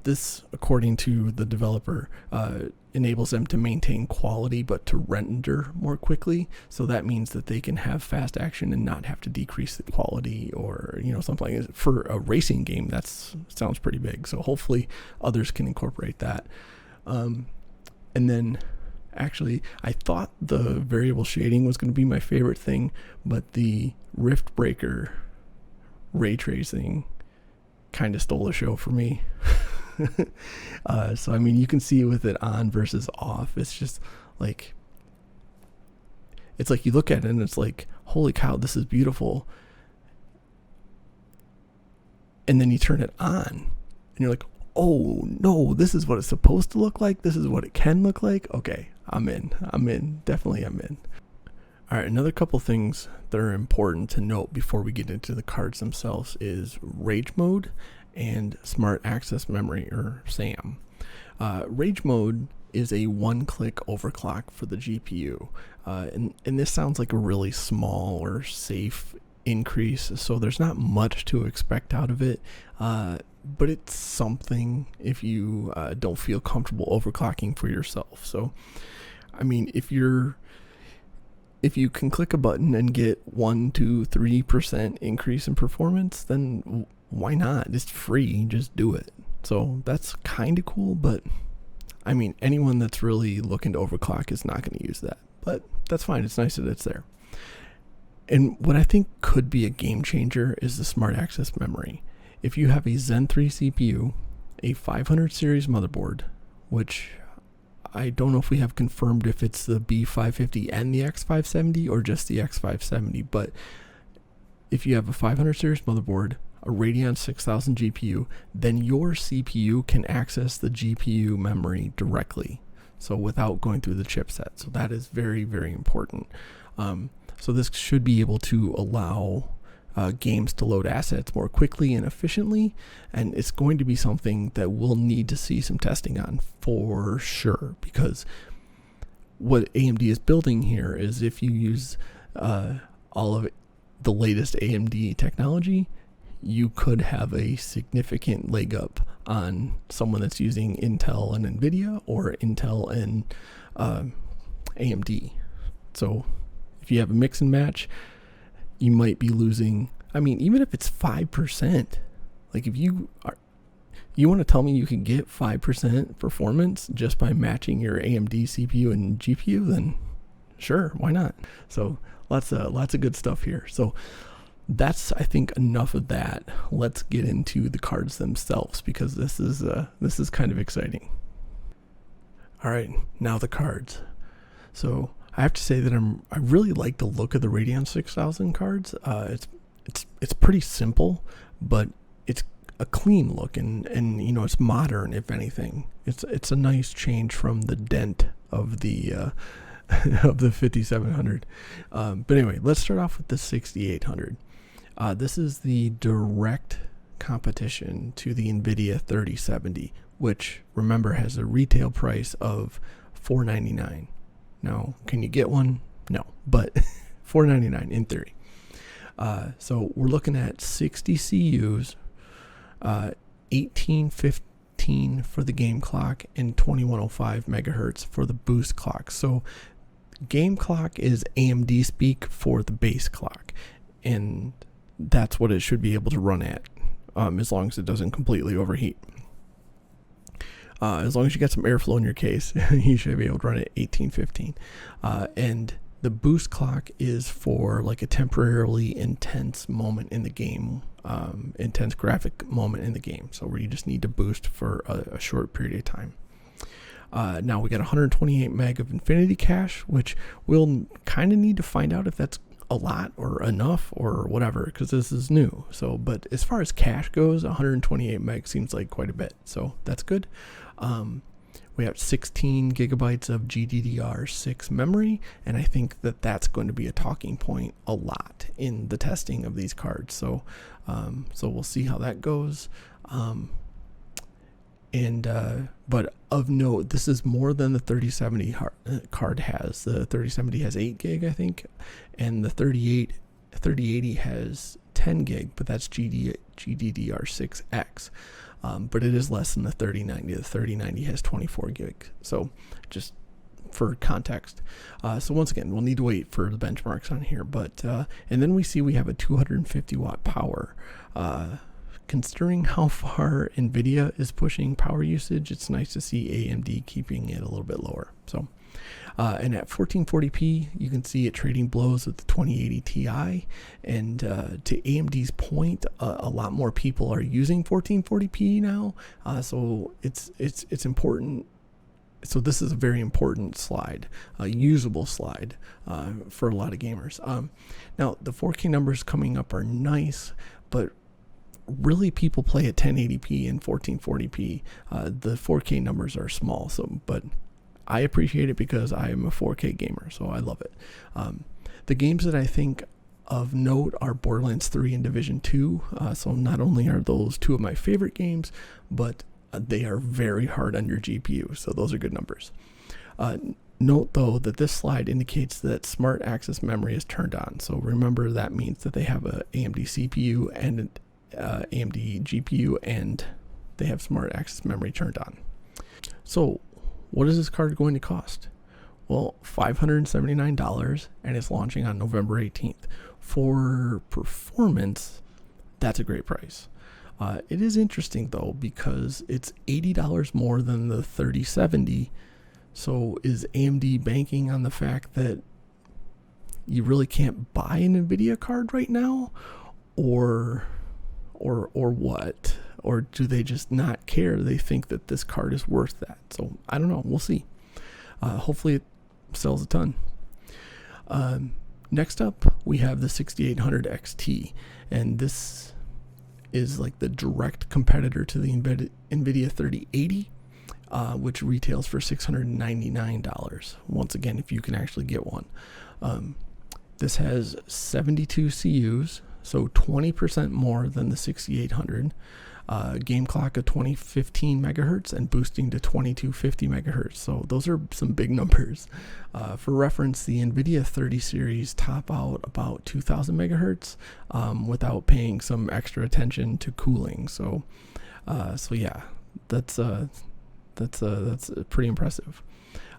this, according to the developer, enables them to maintain quality but to render more quickly. So that means that they can have fast action and not have to decrease the quality or something like that. For a racing game, that sounds pretty big. So hopefully others can incorporate that. And then actually, I thought the variable shading was going to be my favorite thing, but the Rift Breaker ray tracing kind of stole the show for me. So, I mean, you can see with it on versus off, it's just like, it's like you look at it and it's like, holy cow, this is beautiful. And then you turn it on and you're like, oh no, this is what it's supposed to look like. This is what it can look like. Okay, I'm in. Definitely I'm in. All right, another couple things that are important to note before we get into the cards themselves is Rage Mode and Smart Access Memory, or SAM. Rage Mode is a one-click overclock for the GPU. And this sounds like a really small or safe increase, so there's not much to expect out of it. but it's something if you don't feel comfortable overclocking for yourself. So, I mean, if you can click a button and get 1, 2, 3% increase in performance, then why not? It's free, just do it. So that's kind of cool, but I mean, anyone that's really looking to overclock is not going to use that, but that's fine. It's nice that it's there. And what I think could be a game changer is the smart access memory. If you have a Zen 3 CPU, a 500 series motherboard, which I don't know if we have confirmed if it's the B550 and the X570 or just the X570, but if you have a 500 series motherboard, a Radeon 6000 GPU, then your CPU can access the GPU memory directly, so without going through the chipset. So that is very, very important. So this should be able to allow games to load assets more quickly and efficiently, and it's going to be something that we'll need to see some testing on for sure, because what AMD is building here is if you use all of the latest AMD technology, you could have a significant leg up on someone that's using Intel and Nvidia or Intel and AMD. So if you have a mix and match, you might be losing, I mean, even if it's 5%, like if you want to tell me you can get 5% performance just by matching your AMD CPU and GPU, then sure, why not? So lots of good stuff here. So that's, I think, enough of that. Let's get into the cards themselves, because this is kind of exciting. All right, now the cards. So I have to say that I really like the look of the Radeon 6000 cards. It's pretty simple, but it's a clean look, and you know, it's modern. If anything, it's a nice change from the dent of the of the 5700. But anyway, let's start off with the 6800. This is the direct competition to the Nvidia 3070, which, remember, has a retail price of $499. Now, can you get one? No, but $499 in theory. So we're looking at 60 CUs, 1815 for the game clock, and 2105 megahertz for the boost clock. So game clock is AMD speak for the base clock, and that's what it should be able to run at, as long as it doesn't completely overheat. As long as you get some airflow in your case, you should be able to run it at 1815. And the boost clock is for like a temporarily intense moment in the game, intense graphic moment in the game. So where you just need to boost for a short period of time. Now we got 128 meg of infinity cache, which we'll kind of need to find out if that's a lot or enough or whatever, because this is new. So, but as far as cache goes, 128 meg seems like quite a bit. So that's good. We have 16 gigabytes of GDDR6 memory, and I think that that's going to be a talking point a lot in the testing of these cards. So, so we'll see how that goes. But of note, this is more than the 3070 card has. The 3070 has 8 gig, I think, and the 3080 has 10 gig, but that's GDDR6X. But it is less than the 3090. The 3090 has 24 gig. So just for context. So once again, we'll need to wait for the benchmarks on here. But and then we see we have a 250 watt power. Considering how far Nvidia is pushing power usage, it's nice to see AMD keeping it a little bit lower. So, and at 1440p, you can see it trading blows with the 2080 Ti. And to AMD's point, a lot more people are using 1440p now. So it's important. So this is a very important slide, a usable slide for a lot of gamers. Now the 4K numbers coming up are nice, but really people play at 1080p and 1440p. The 4K numbers are small, so but I appreciate it because I am a 4K gamer, so I love it. The games that I think of note are Borderlands 3 and Division 2. So not only are those two of my favorite games, but they are very hard on your GPU, so those are good numbers. Note though that this slide indicates that smart access memory is turned on. So remember, that means that they have a AMD CPU and AMD GPU, and they have smart access memory turned on. So what is this card going to cost? Well, $579, and it's launching on November 18th. For performance, that's a great price. It is interesting though, because it's $80 more than the 3070. So is AMD banking on the fact that you really can't buy an Nvidia card right now, or what? Or do they just not care? They think that this card is worth that. So I don't know. We'll see. Hopefully it sells a ton. Next up, we have the 6800 XT, and this is like the direct competitor to the Nvidia 3080, which retails for $699. Once again, if you can actually get one. This has 72 CUs, so 20% more than the 6800. Game clock of 2015 megahertz and boosting to 2250 megahertz. So those are some big numbers. For reference, the Nvidia 30 series top out about 2000 megahertz without paying some extra attention to cooling. So yeah, that's pretty impressive.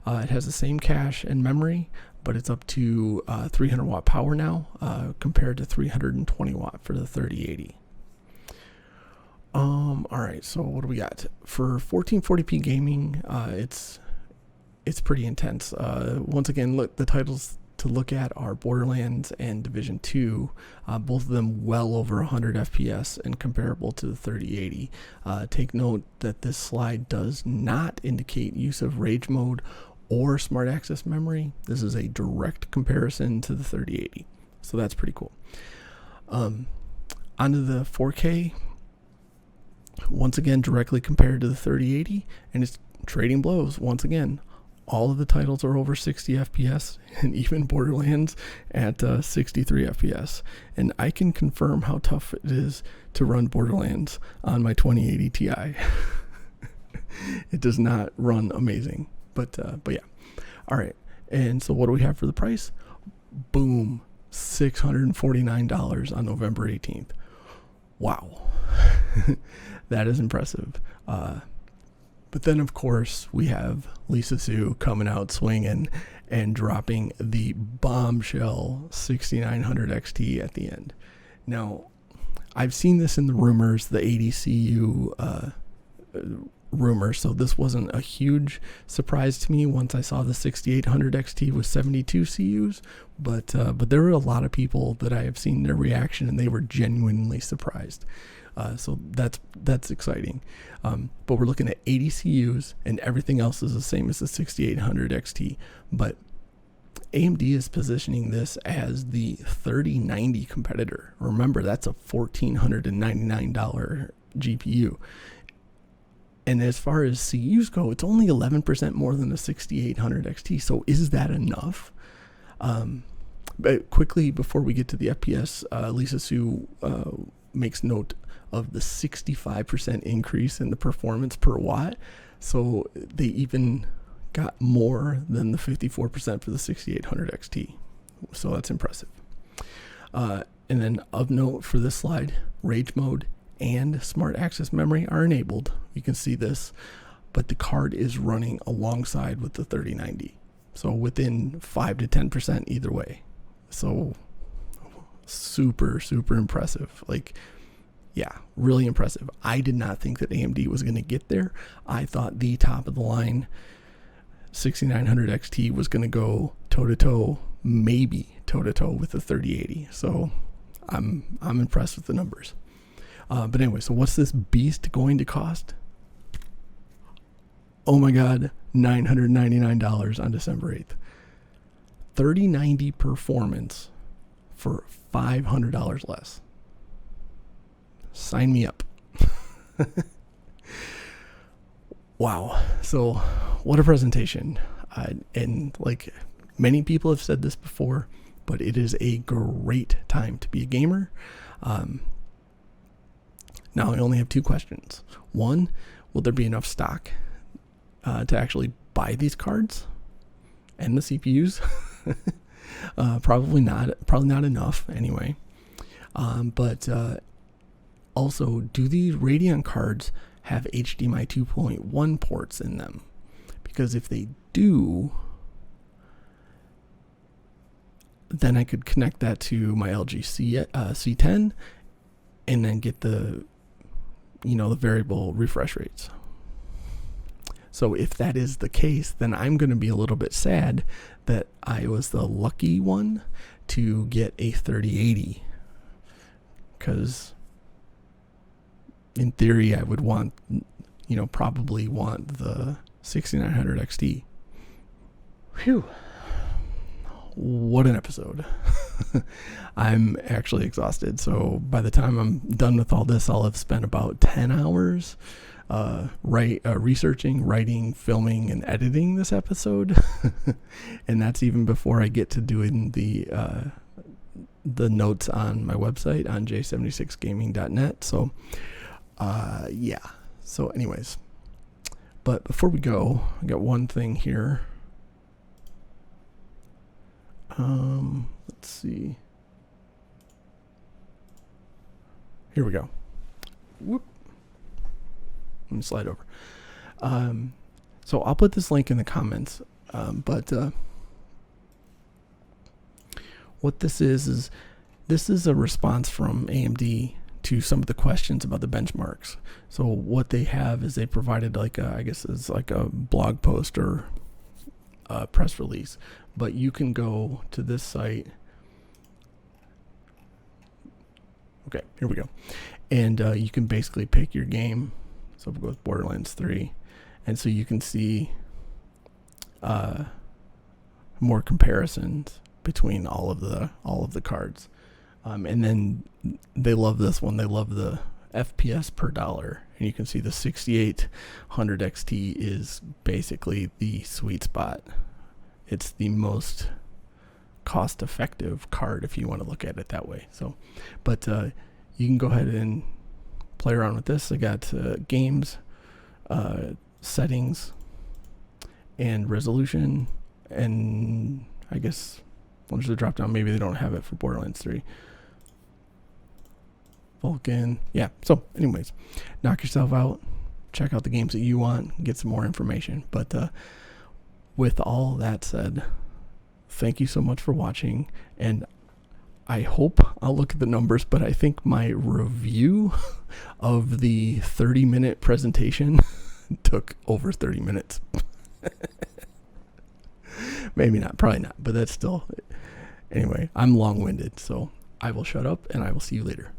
It has the same cache and memory, but it's up to 300 watt power now, compared to 320 watt for the 3080. All right, so what do we got for 1440p gaming? It's pretty intense. Once again, look, the titles to look at are Borderlands and Division 2, both of them well over 100 FPS and comparable to the 3080. Take note that this slide does not indicate use of rage mode or smart access memory. This is a direct comparison to the 3080, so that's pretty cool. Onto the 4K. Once again, directly compared to the 3080, and it's trading blows. Once again, all of the titles are over 60 FPS, and even Borderlands at 63 FPS. And I can confirm how tough it is to run Borderlands on my 2080 Ti. It does not run amazing, but yeah. All right, and so what do we have for the price? Boom, $649 on November 18th. Wow. That is impressive. But then, of course, we have Lisa Su coming out swinging and dropping the bombshell 6900 XT at the end. Now, I've seen this in the rumors, the 80 CU rumor, so this wasn't a huge surprise to me once I saw the 6800 XT with 72 CUs, but there were a lot of people that I have seen their reaction, and they were genuinely surprised. So that's exciting. But we're looking at 80 CUs, and everything else is the same as the 6800 XT. But AMD is positioning this as the 3090 competitor. Remember, that's a $1,499 GPU. And as far as CUs go, it's only 11% more than the 6800 XT. So is that enough? But quickly, before we get to the FPS, Lisa Su makes note of the 65% increase in the performance per watt. So they even got more than the 54% for the 6800 XT. So that's impressive. And then of note for this slide, rage mode and smart access memory are enabled. You can see this, but the card is running alongside with the 3090. So within 5 to 10% either way. So super, super impressive. Like, yeah, really impressive. I did not think that AMD was going to get there. I thought the top of the line 6900 XT was going to go toe to toe, maybe toe to toe with the 3080. So I'm impressed with the numbers. But anyway, so what's this beast going to cost? Oh my God, $999 on December 8th. 3090 performance for $500 less. Sign me up. Wow. So what a presentation. And like many people have said this before, but it is a great time to be a gamer. Now I only have two questions. One, will there be enough stock to actually buy these cards and the CPUs? Probably not enough anyway. But Also, do these Radeon cards have HDMI 2.1 ports in them? Because if they do, then I could connect that to my LG C10 and then get the variable refresh rates. So if that is the case, then I'm going to be a little bit sad that I was the lucky one to get a 3080, because in theory I would want, probably want the 6900 XT. Phew. What an episode. I'm actually exhausted. So by the time I'm done with all this, I'll have spent about 10 hours researching, writing, filming, and editing this episode. And that's even before I get to doing the notes on my website on j76gaming.net. So yeah. So anyways, but before we go, I got one thing here. Let's see. Here we go. Whoop. Let me slide over. So I'll put this link in the comments. But what this is this is a response from AMD to some of the questions about the benchmarks. So what they have is they provided like I guess it's like a blog post or a press release, but you can go to this site. Okay, here we go. And you can basically pick your game. So we'll go with Borderlands 3. And so you can see more comparisons between all of the cards. And then they love this one. They love the FPS per dollar. And you can see the 6800 XT is basically the sweet spot. It's the most cost-effective card if you want to look at it that way. So, but you can go ahead and play around with this. I got games, settings, and resolution, and I guess there's a drop down. Maybe they don't have it for Borderlands 3. Vulcan, yeah. So, anyways, knock yourself out. Check out the games that you want. Get some more information. But with all that said, thank you so much for watching, and I hope I'll look at the numbers, but I think my review of the 30-minute presentation took over 30 minutes. Maybe not, probably not, but that's still, anyway, I'm long-winded, so I will shut up and I will see you later.